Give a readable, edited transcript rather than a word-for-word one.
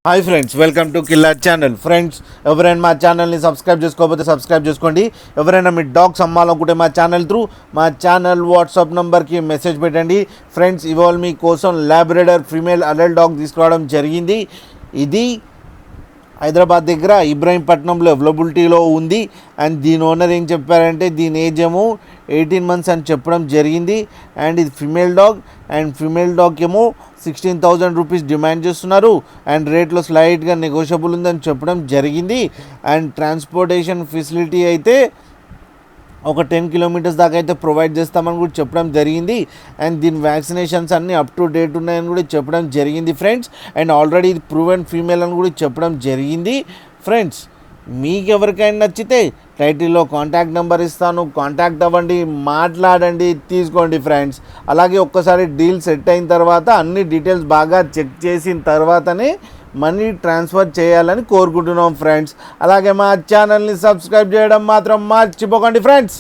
Hi friends, welcome to killer channel. Friends, ఎవరైనా మా ఛానల్ని సబ్స్క్రైబ్ చేసుకోకపోతే సబ్స్క్రైబ్ చేసుకోండి. ఎవరైనా మీ డాగ్స్ అమ్మాలనుకుంటే మా ఛానల్ త్రూ మా ఛానల్ వాట్సాప్ నెంబర్కి మెసేజ్ పెట్టండి. ఫ్రెండ్స్, ఇవాళ మీ కోసం ల్యాబ్రేడర్ ఫీమేల్ అడల్ట్ డాగ్ తీసుకురావడం జరిగింది. ఇది హైదరాబాద్ దగ్గర ఇబ్రాహీంపట్నంలో అవైలబిలిటీలో ఉంది. అండ్ దీని ఓనర్ ఏం చెప్పారంటే దీని ఏజ్ ఏమో 18 months అని చెప్పడం జరిగింది. అండ్ ఇది female dog. And female dog ఏమో 16,000 రూపీస్ డిమాండ్ చేస్తున్నారు. అండ్ రేట్లో స్లైట్గా నెగోషియబుల్ ఉందని చెప్పడం జరిగింది. అండ్ ట్రాన్స్పోర్టేషన్ ఫెసిలిటీ అయితే ఒక 10 kilometers దాకా అయితే ప్రొవైడ్ చేస్తామని కూడా చెప్పడం జరిగింది. అండ్ దీని వ్యాక్సినేషన్స్ అన్నీ అప్ టు డేట్ ఉన్నాయని కూడా చెప్పడం జరిగింది ఫ్రెండ్స్. అండ్ ఆల్రెడీ ఇది ప్రూవెన్ ఫీమేల్ అని కూడా చెప్పడం జరిగింది. ఫ్రెండ్స్, మీకు ఎవరికైనా నచ్చితే టైటిల్లో కాంటాక్ట్ నెంబర్ ఇస్తాను, కాంటాక్ట్ అవ్వండి, మాట్లాడండి, తీసుకోండి ఫ్రెండ్స్. అలాగే ఒక్కసారి డీల్ సెట్ అయిన తర్వాత అన్ని డీటెయిల్స్ బాగా చెక్ చేసిన తర్వాతనే మనీ ట్రాన్స్ఫర్ చేయాలని కోరుకుంటున్నాం ఫ్రెండ్స్. అలాగే మా ఛానల్ని సబ్స్క్రైబ్ చేయడం మాత్రం మర్చిపోకండి ఫ్రెండ్స్.